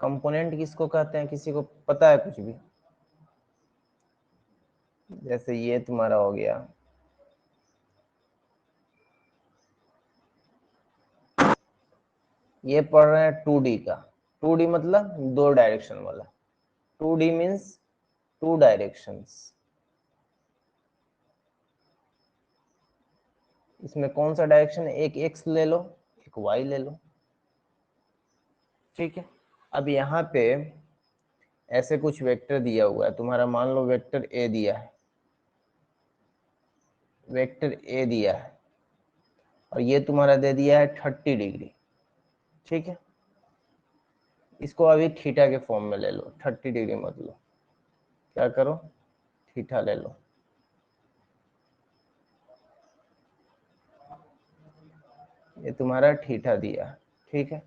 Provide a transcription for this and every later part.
Component किसको कहते हैं, किसी को पता है कुछ भी? जैसे ये तुम्हारा हो गया, ये पढ़ रहे हैं 2D का। 2D मतलब 2 डायरेक्शन वाला। 2D means 2 directions. इसमें कौन सा डायरेक्शन है? एक एक्स ले लो, एक वाई ले लो, ठीक है। अब यहाँ पे ऐसे कुछ वेक्टर दिया हुआ है तुम्हारा, मान लो वेक्टर ए दिया है, वेक्टर ए दिया है, और ये तुम्हारा दे दिया है 30 डिग्री, ठीक है। इसको अभी थीटा के फॉर्म में ले लो, 30 डिग्री मत लो, क्या करो, थीटा ले लो। ये तुम्हारा थीटा दिया है, ठीक है।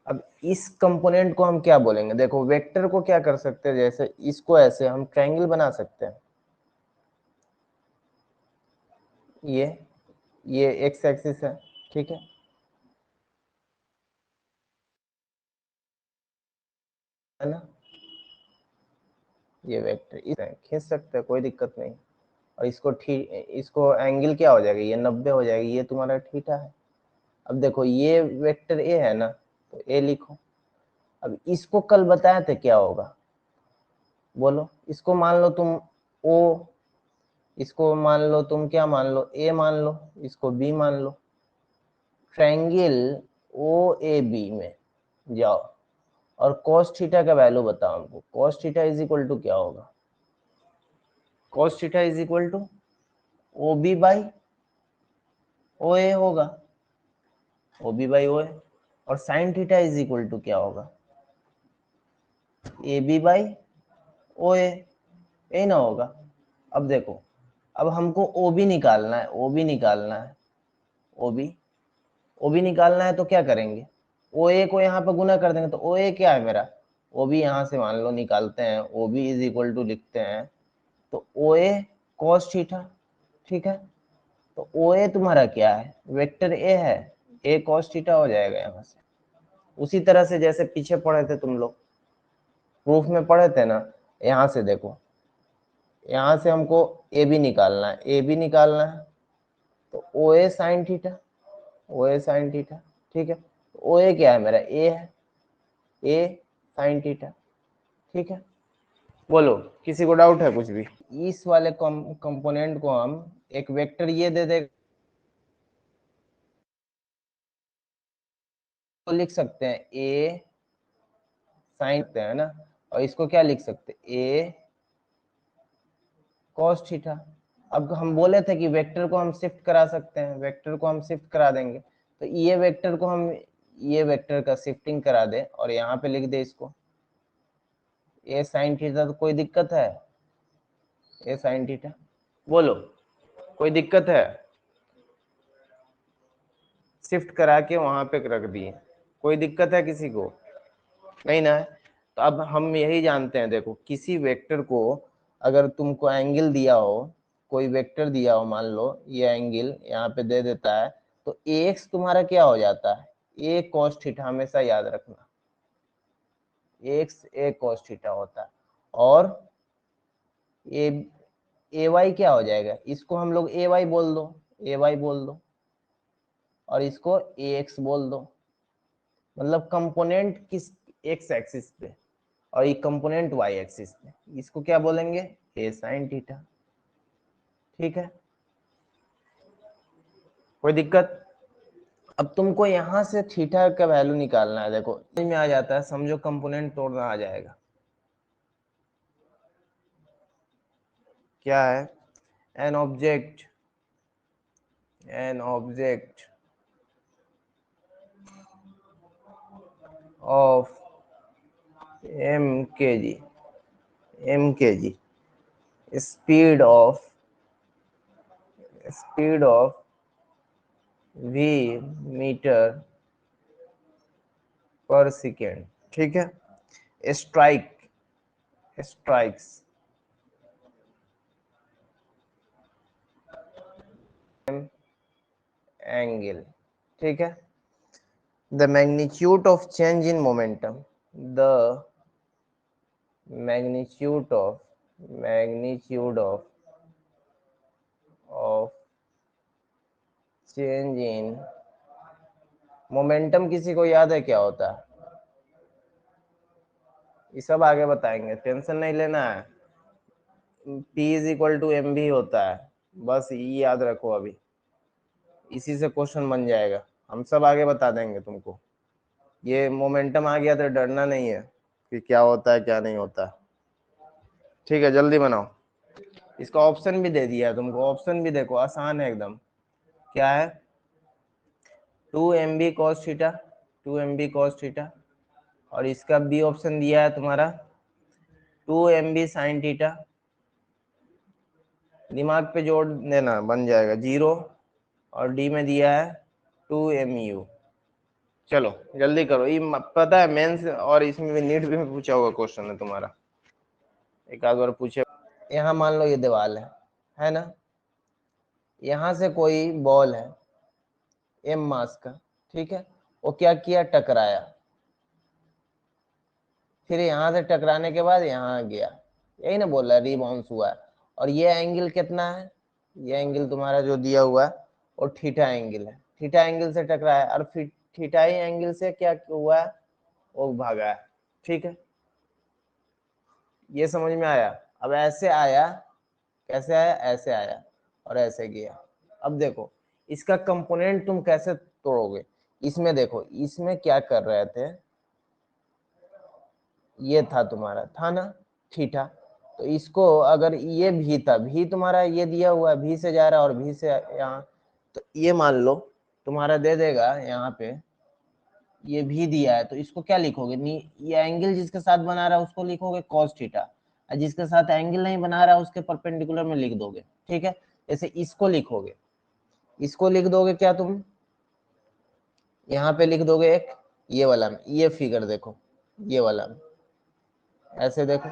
अब इस कंपोनेंट को हम क्या बोलेंगे? देखो वेक्टर को क्या कर सकते हैं, जैसे इसको ऐसे हम ट्रायंगल बना सकते हैं। ये एक्स एक्सिस है, ठीक है। है ना, ये वेक्टर इस खींच सकते हैं, कोई दिक्कत नहीं। और इसको एंगल क्या हो जाएगा, ये 90 हो जाएगी, ये तुम्हारा थीटा है। अब देखो ये वेक्टर ए है ना, तो ए लिखो। अब इसको कल बताया थे क्या होगा, बोलो। इसको मान लो तुम ओ, इसको मान लो तुम क्या मान लो, ए मान लो, इसको बी मान लो। ट्रायंगल ओ ए बी में जाओ और cos थीटा का वैल्यू बताओ हमको। cos theta is equal to क्या होगा? cos theta is equal to O B by O A होगा, O B by O A. और sine theta is equal to क्या होगा? ए बी बाई ओ ए, यही ना होगा। अब देखो, अब हमको ओ बी निकालना है, ओ बी निकालना है, ओ बी, ओ बी निकालना है तो क्या करेंगे? ओ ए को यहाँ पे गुना कर देंगे, तो ओ ए क्या है मेरा, ओ बी यहाँ से मान लो निकालते हैं, O B is equal to लिखते हैं, तो ओ ए कॉस थीटा, ठीक है। तो ओ ए तुम्हारा क्या है, वेक्टर ए है, ए कॉस थीटा हो जाएगा यहाँ से। उसी तरह से जैसे पीछे पढ़े थे तुम लोग, प्रूफ में पढ़े थे ना, यहाँ से देखो, यहाँ से हमको ए बी निकालना है, ए बी निकालना है, तो ओ ए साइन थीटा, ओ ए साइन थीटा, ठीक है। ओ ए क्या है मेरा, ए है, ए साइन थीटा, ठीक है। बोलो, किसी को डाउट है कुछ भी? इस वाले कंपोनेंट को हम एक वेक्टर ये दे दे तो लिख सकते हैं ए साइन, है ना, और इसको क्या लिख सकते हैं, ए कॉस थीटा। अब हम बोले थे कि वेक्टर को हम शिफ्ट करा सकते हैं, वेक्टर को हम शिफ्ट करा देंगे, तो ये वेक्टर को हम, ये वेक्टर का शिफ्टिंग करा दे और यहाँ पे लिख दे इसको ए साइन थीटा। तो कोई दिक्कत है, ए साइन थीटा, बोलो कोई दिक्कत है? शिफ्ट करा के वहां पे रख दिए, कोई दिक्कत है किसी को? नहीं ना है। तो अब हम यही जानते हैं, देखो किसी वेक्टर को अगर तुमको एंगल दिया हो, कोई वेक्टर दिया हो, मान लो ये एंगल यहाँ पे दे देता है, तो एक्स तुम्हारा क्या हो जाता है, ए कॉस थीटा, हमेशा याद रखना, एक्स ए कॉस थीटा होता है। और ए ए वाई क्या हो जाएगा, इसको हम लोग ए वाई बोल दो, ए वाई बोल दो, और इसको ए एक्स बोल दो। मतलब कंपोनेंट किस, एक्स एक्सिस पे, और ये कंपोनेंट वाई एक्सिस पे, इसको क्या बोलेंगे, ए साइन थीटा, ठीक है। कोई दिक्कत? अब तुमको यहाँ से थीटा का वैल्यू निकालना है, देखो समझ में आ जाता है, समझो कंपोनेंट तोड़ना आ जाएगा। क्या है, an object, an object of m k g, m k g speed of v metre per second, ठीक है। स्ट्राइक्स एंगल, ठीक है। The magnitude of change in momentum, the magnitude of change in momentum. किसी को याद है क्या होता है? ये सब आगे बताएंगे, टेंशन नहीं लेना है। P is equal to m v होता है, बस ये याद रखो। अभी इसी से क्वेश्चन बन जाएगा, हम सब आगे बता देंगे तुमको। ये मोमेंटम आ गया तो डरना नहीं है कि क्या होता है क्या नहीं होता। ठीक है, जल्दी बनाओ। इसका ऑप्शन भी दे दिया है तुमको, ऑप्शन भी देखो, आसान है एकदम। क्या है? 2 MB cos theta, 2 MB cos theta, और इसका बी ऑप्शन दिया है तुम्हारा 2 MB sin थीटा। दिमाग पे जोड़ देना, बन जाएगा 0। और डी में दिया है 2MU। चलो जल्दी करो, ये पता है मेंस और इसमें भी नीट भी में पूछा हुआ क्वेश्चन है तुम्हारा, एक आध बार पूछे। यहाँ मान लो ये दीवार है ना, यहाँ से कोई बॉल है एम मास का, ठीक है, वो क्या किया, टकराया, फिर यहाँ से टकराने के बाद यहाँ गया, यही ना बोल रहा है, रिबाउंस हुआ है। और ये एंगल कितना है? ये एंगल तुम्हारा जो दिया हुआ है वो थीटा एंगल है, थीटा एंगल से टकराया, और फिर थीटा ही एंगल से क्या हुआ है, वो भागा है। ठीक है, ये समझ में आया? अब ऐसे आया, कैसे आया, ऐसे आया और ऐसे गया। अब देखो इसका कंपोनेंट तुम कैसे तोड़ोगे। इसमें देखो, इसमें क्या कर रहे थे, ये था तुम्हारा, था ना थीटा, तो इसको अगर ये भी था, भी तुम्हारा ये दिया हुआ है, भी से जा रहा है और भी से यहाँ, तो ये मान लो तुम्हारा दे देगा यहाँ पे, ये भी दिया है, तो इसको क्या लिखोगे, ये एंगल जिसके साथ बना रहा है उसको लिखोगे cos थीटा, और जिसके साथ एंगल नहीं बना रहा है उसके परपेंडिकुलर में लिख दोगे। ठीक है, जैसे इसको लिखोगे, इसको लिख दोगे क्या तुम, यहाँ पे लिख दोगे एक, ये वाला में, ये फिगर देखो, ये वाला में ऐसे देखो,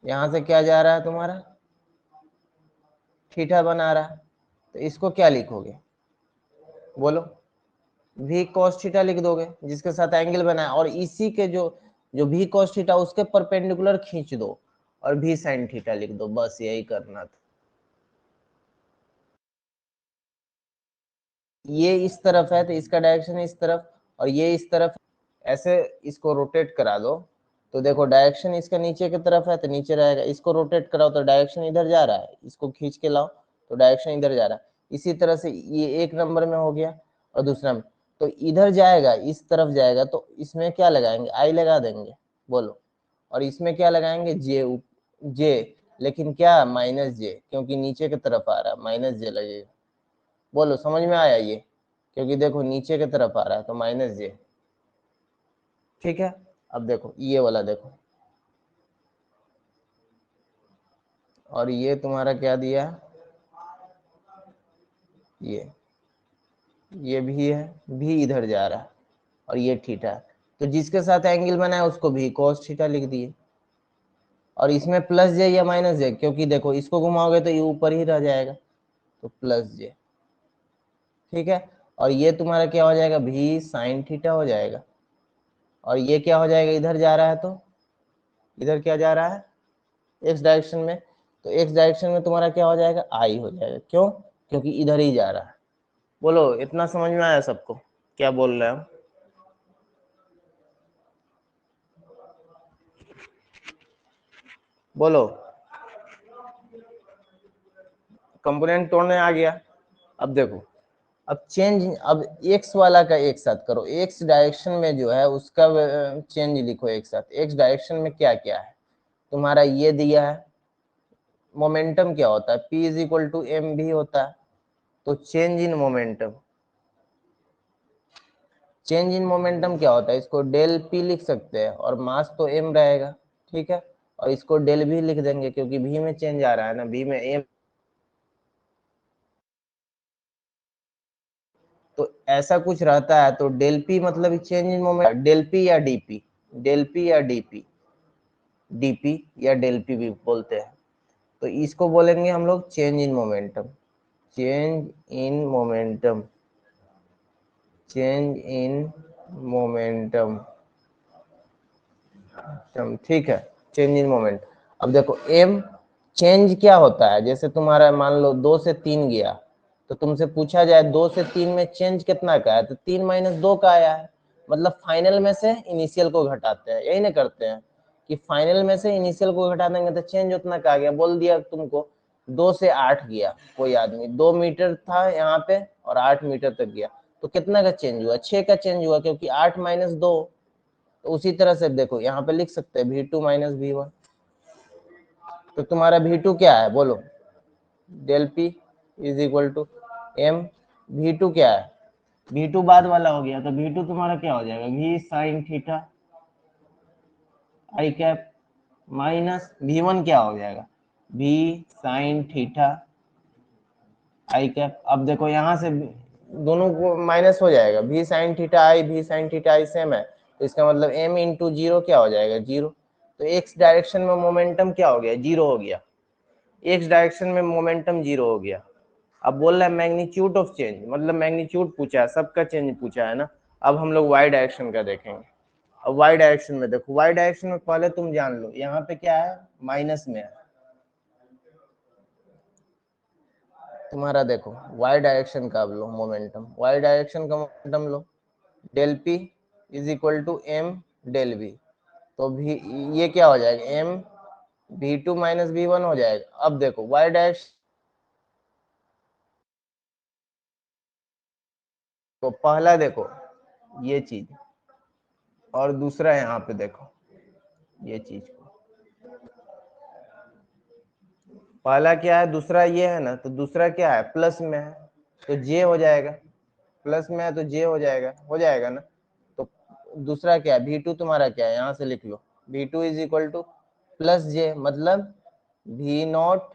यहाँ से क्या जा रहा है तुम्हारा, थीटा बना रहा है, तो इसको क्या लिखोगे, बोलो, भी cos थीटा लिख दोगे जिसके साथ एंगल बना है, और इसी के जो जो भी cos थीटा उसके परपेंडिकुलर खींच दो और भी sin थीटा लिख दो, बस यही करना था। ये इस तरफ है तो इसका डायरेक्शन इस तरफ, और ये इस तरफ, ऐसे इसको रोटेट करा दो तो देखो डायरेक्शन इसका नीचे की तरफ है तो नीचे रहेगा, इसको रोटेट कराओ तो डायरेक्शन इधर जा रहा है, इसको खींच के लाओ तो डायरेक्शन इधर जा रहा है। इसी तरह से ये एक नंबर में हो गया, और दूसरा में तो इधर जाएगा, इस तरफ जाएगा, तो इसमें क्या लगाएंगे, आई लगा देंगे, बोलो, और इसमें क्या लगाएंगे, जे, लेकिन क्या माइनस जे, क्योंकि नीचे की तरफ आ रहा है, माइनस जे लगेगा। बोलो समझ में आया ये, क्योंकि देखो नीचे की तरफ आ रहा है तो माइनस जे। ठीक है, अब देखो ये वाला देखो, और ये तुम्हारा क्या दिया, ये भी है, भी इधर जा रहा है, और ये थीटा, तो जिसके साथ एंगल बना है उसको भी cos थीटा लिख दिए, और इसमें प्लस जे या माइनस जे, क्योंकि देखो इसको घुमाओगे तो ये ऊपर ही रह जाएगा, तो प्लस जे। ठीक है, और ये तुम्हारा क्या हो जाएगा, भी साइन थीटा हो जाएगा, और ये क्या हो जाएगा, इधर जा रहा है तो इधर क्या जा रहा है, एक्स डायरेक्शन में, तो एक्स डायरेक्शन में तुम्हारा क्या हो जाएगा, आई हो जाएगा, क्यों, क्योंकि इधर ही जा रहा है। बोलो इतना समझ में आया सबको, क्या बोल रहे हैं? बोलो, कंपोनेंट तोड़ने आ गया। अब देखो, अब चेंज, अब एक्स वाला का एक साथ करो, एक्स डायरेक्शन में जो है उसका चेंज लिखो एक साथ। एक्स डायरेक्शन में क्या क्या है तुम्हारा, ये दिया है, मोमेंटम क्या होता है, P is equal to m v होता है, तो change in momentum, change in momentum क्या होता है, इसको डेल पी लिख सकते हैं, और मास तो एम रहेगा। ठीक है, और इसको डेल भी लिख देंगे क्योंकि भी में चेंज आ रहा है ना, भी में एम, तो ऐसा कुछ रहता है, तो डेल पी मतलब change in moment, del p या डीपी, डेल पी या डीपी, डीपी या डेल पी भी बोलते हैं, तो इसको बोलेंगे हम लोग change in momentum, change in momentum, change in momentum. ठीक है, चेंज इन मोमेंट। अब देखो एम चेंज क्या होता है, जैसे तुम्हारा मान लो 2 से 3 गया, तो तुमसे पूछा जाए 2 से 3 में चेंज कितना का है, तो 3 माइनस 2 का आया है, मतलब फाइनल में से इनिशियल को घटाते हैं, यही ना करते हैं कि फाइनल में से इनिशियल को घटा देंगे तो चेंज उतना का आ गया। बोल दिया तुमको 2 से 8 गया, कोई आदमी 2 मीटर था यहाँ पे और 8 मीटर तक गया, तो कितना का चेंज हुआ, 6 का चेंज हुआ, क्योंकि 8 माइनस 2। तो उसी तरह से देखो यहाँ पे लिख सकते हैं v2 माइनस v1। तो तुम्हारा v2 क्या है बोलो, del p is equal to m। v2 क्या है, v2 बाद वाला हो गया, तो v2 तुम्हारा क्या हो जाएगा, v साइन थीटा आई कैप माइनस v1 क्या हो जाएगा, v साइन थीटा आई कैप। अब देखो यहाँ से दोनों को माइनस हो जाएगा, v साइन थीटा आई सेम है, तो इसका मतलब m इंटू जीरो क्या हो जाएगा, जीरो। तो x डायरेक्शन में मोमेंटम क्या हो गया, जीरो हो गया, x डायरेक्शन में मोमेंटम जीरो हो गया। अब बोल रहा है मैग्नीट्यूड ऑफ चेंज, मतलब मैग्नीट्यूड पूछा है, सबका चेंज पूछा है ना। अब हम लोग y डायरेक्शन का देखेंगे। अब y डायरेक्शन में देखो, y डायरेक्शन में पहले तुम जान लो यहाँ पे क्या है, माइनस में है तुम्हारा। देखो y डायरेक्शन का अब लो मोमेंटम, y डायरेक्शन का मोमेंटम लो, del p is equal to m del v। तो भी ये क्या हो जाएगा, m v2 माइनस v1 हो जाएगा। अब देखो y डायरेक्शन को पहला देखो ये चीज, और दूसरा यहाँ पे देखो ये चीज को, पहला क्या है, दूसरा ये है ना, तो दूसरा क्या है, प्लस में है तो जे हो जाएगा, प्लस में है तो जे हो जाएगा ना। तो दूसरा क्या है, v2 तुम्हारा क्या है, यहाँ से लिख लो, v2 is equal to plus J, मतलब v not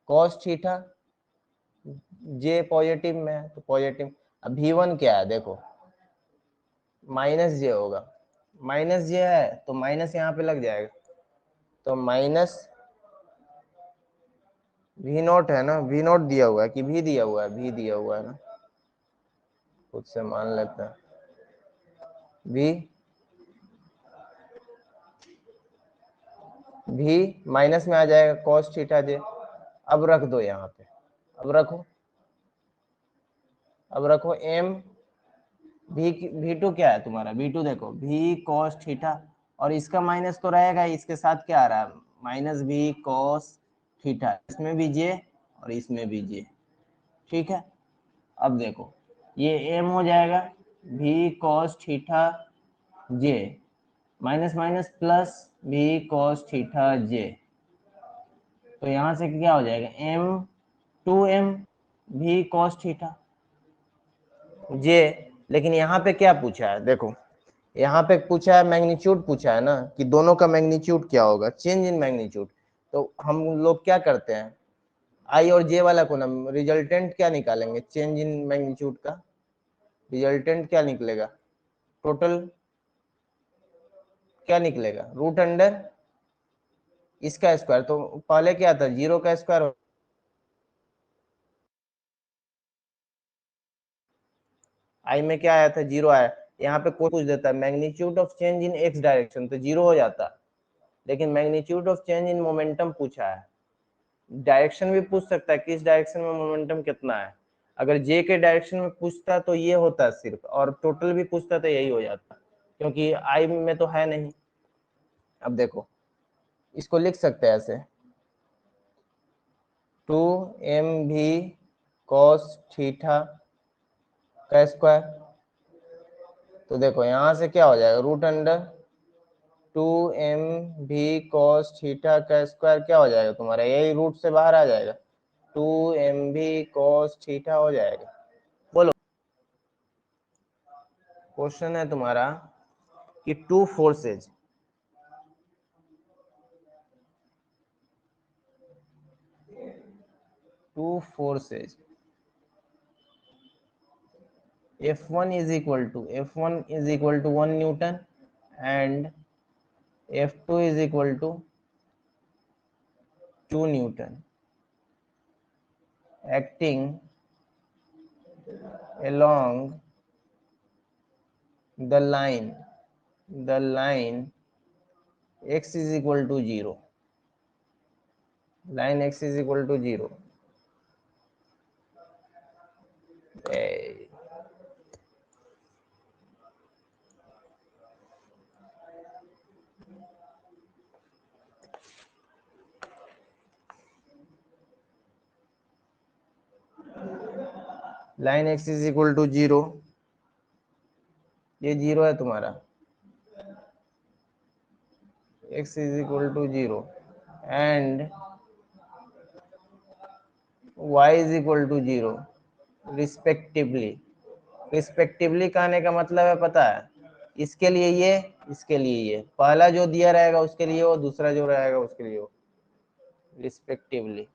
cos theta, J positive में है तो पॉजिटिव। अब v1 क्या है देखो, माइनस जे होगा, माइनस जे है तो माइनस यहाँ पे लग जाएगा, तो माइनस वी नोट है ना, वी नोट दिया हुआ है कि भी दिया हुआ है, भी दिया हुआ है ना, खुद से मान लेते हैं भी, भी माइनस में आ जाएगा कॉस थीटा जे। अब रख दो यहाँ पे, अब रखो, अब रखो एम भी टू क्या है तुम्हारा, भी टू देखो भी कॉस थीटा, और इसका माइनस तो रहेगा, इसके साथ क्या आ रहा है, माइनस भी कॉस थीटा, इसमें भी जे और इसमें भी जे, ठीक है। अब देखो ये एम हो जाएगा भी कॉस थीटा जे माइनस माइनस प्लस भी कॉस थीटा जे, तो यहां से क्या हो जाएगा, एम टू एम भी कॉस थीटा जे। लेकिन यहाँ पे क्या पूछा है देखो, यहाँ पे पूछा है मैग्नीट्यूड पूछा है ना, कि दोनों का मैग्नीट्यूड क्या होगा, चेंज इन मैग्नीट्यूड। तो हम लोग क्या करते हैं, आई और जे वाला को ना रिजल्टेंट क्या निकालेंगे, चेंज इन मैग्नीट्यूड का रिजल्टेंट क्या निकलेगा, टोटल क्या निकलेगा, रूट अंडर इसका स्क्वायर। तो पहले क्या था, जीरो का स्क्वायर, आई में क्या आया था, जीरो आया। यहाँ पे कोई पूछ देता है magnitude of change in x direction, तो जीरो हो जाता, लेकिन magnitude of change in momentum पूछा है। डायरेक्शन भी पूछ सकता है, किस डायरेक्शन में मोमेंटम कितना है। अगर जे के डायरेक्शन में पूछता तो ये होता सिर्फ, और टोटल भी पूछता तो यही हो जाता, क्योंकि आई में तो है नहीं। अब देखो इसको लिख सकते हैं ऐसे, टू एम भी कॉस थीटा का स्क्वायर। तो देखो यहाँ से क्या हो जाएगा, रूट अंडर टू एम भी कॉस थीटा का स्क्वायर क्या हो जाएगा तुम्हारा, यही रूट से बाहर आ जाएगा, टू एम भी कॉस थीटा हो जाएगा। बोलो क्वेश्चन है तुम्हारा कि two forces F1 is equal to 1 Newton and F2 is equal to 2 Newton acting along the line x is equal to 0, line x is equal to 0, line x is equal to 0, ये 0 है तुम्हारा, x is equal to 0 and y is equal to 0 respectively. Respectively कहने का मतलब है पता है, इसके लिए ये, इसके लिए ये, पहला जो दिया रहेगा उसके लिए वो, दूसरा जो रहेगा उसके लिए वो, respectively.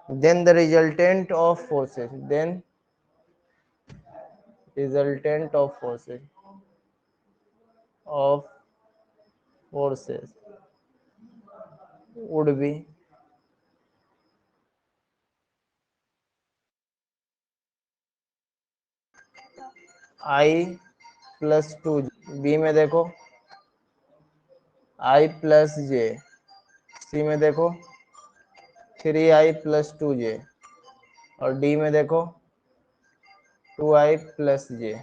then the resultant of forces, then resultant of forces would be I plus 2, B में देखो I प्लस जे, सी में देखो 3I प्लस 2J, और डी में देखो 2I प्लस जे।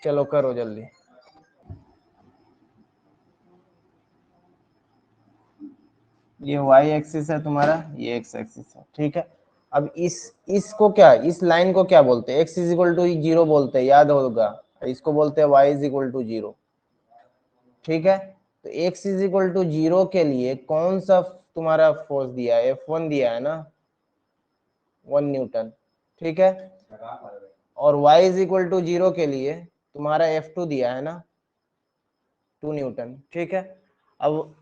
चलो करो जल्दी। ये y एक्सिस है तुम्हारा, ये x एक्सिस है, ठीक है। अब इसको क्या, इस लाइन को क्या बोलते हैं, x इज इक्वल टू 0 बोलते हैं, याद होगा। इसको बोलते हैं y इज इक्वल टू 0, ठीक है। तो x इज इक्वल टू 0 के लिए कौन सा तुम्हारा फोर्स दिया है, F1 दिया है ना, 1 न्यूटन, ठीक है। और y इज इक्वल टू 0 के लिए तुम्हारा F2 दिया है ना, 2 न्यूटन, ठीक है। अब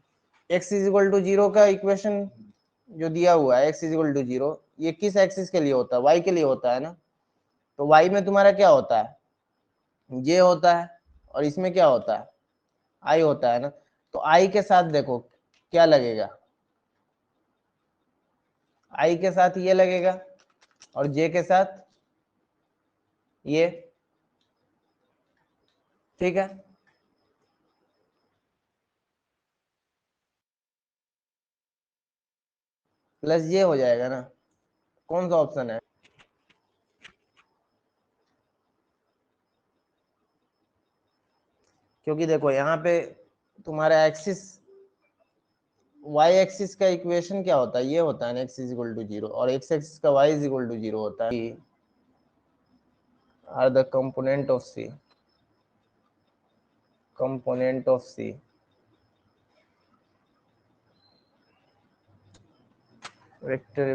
x इज इक्वल टू 0 का इक्वेशन जो दिया हुआ है, x इज इक्वल टू 0, ये किस एक्सिस के लिए होता है, y के लिए होता है ना। तो y में तुम्हारा क्या होता है, j होता है, और इसमें क्या होता है, i होता है ना। तो i के साथ देखो क्या लगेगा, i के साथ ये लगेगा, और j के साथ ये, ठीक है। प्लस ये हो जाएगा ना, कौन सा ऑप्शन है, क्योंकि देखो यहाँ पे तुम्हारा एक्सिस, y एक्सिस का इक्वेशन क्या होता है, ये होता है ना, x इज इक्वल टू 0, और x एक्सिस का y इज इक्वल टू 0 होता है। Are the component of c, component of C, vector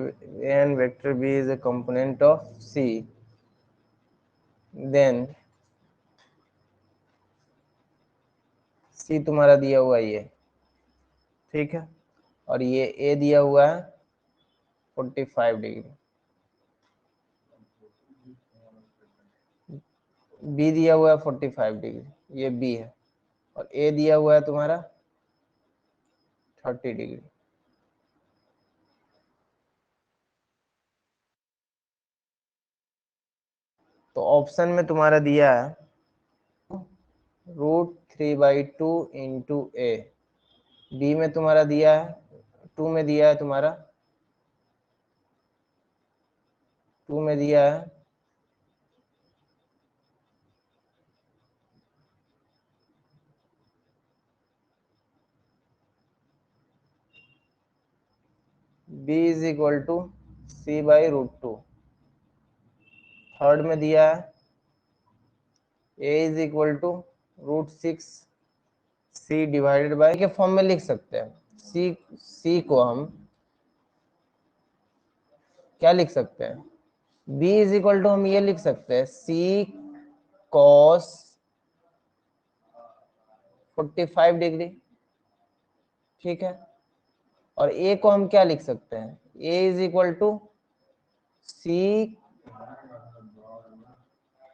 A and vector B is a component of C, then C तुम्हारा दिया हुआ ये, ठीक है, और ये A दिया हुआ है 45 डिग्री, B दिया हुआ है 45 डिग्री, ये B है, और A दिया हुआ है तुम्हारा 30 डिग्री। तो ऑप्शन में तुम्हारा दिया है √3/2 इंटू ए, बी में तुम्हारा दिया है 2 में दिया है तुम्हारा 2 में दिया है b is equal to c/√2, third में दिया है a is equal to √6 c divided by के फॉर्म में लिख सकते हैं। c को हम क्या लिख सकते हैं, b इज इक्वल टू हम ये लिख सकते हैं c cos 45 डिग्री, ठीक है। और a को हम क्या लिख सकते हैं, a is equal to c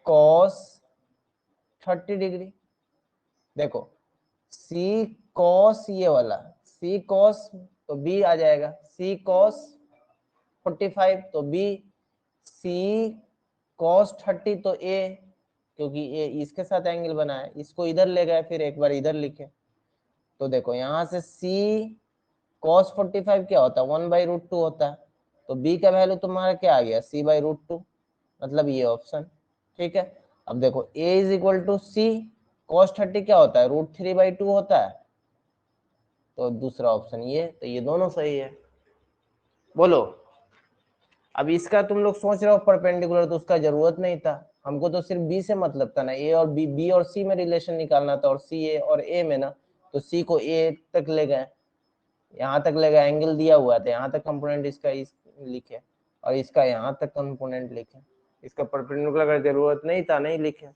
cos 30 डिग्री। देखो c cos ये वाला c cos, तो b आ जाएगा c cos 45, तो b, c cos 30 तो a, क्योंकि ये इसके साथ एंगल बना है, इसको इधर ले गए फिर एक बार इधर लिखे, तो देखो यहाँ से c cos 45 क्या होता है, 1/√2 होता है, तो b का वैल्यू तुम्हारा क्या आ गया, c/√2, मतलब ये ऑप्शन। ठीक है, अब देखो a is equal to c, cos 30 क्या होता है, √3/2 होता है, तो दूसरा ऑप्शन ये, तो ये दोनों सही है। बोलो, अब इसका तुम लोग सोच रहे हो परपेंडिकुलर, तो उसका जरूरत नहीं था, हमको तो सिर्फ बी से मतलब था ना, ए और बी, बी और सी में रिलेशन निकालना था, और सी ए और ए में ना, तो सी को ए तक ले गए, यहाँ तक ले गए, एंगल दिया हुआ था, यहाँ तक कंपोनेंट इसका लिखे, और इसका यहाँ तक कंपोनेंट लिखे, इसका परपेंडिकुलर का जरूरत नहीं था, नहीं लिखे।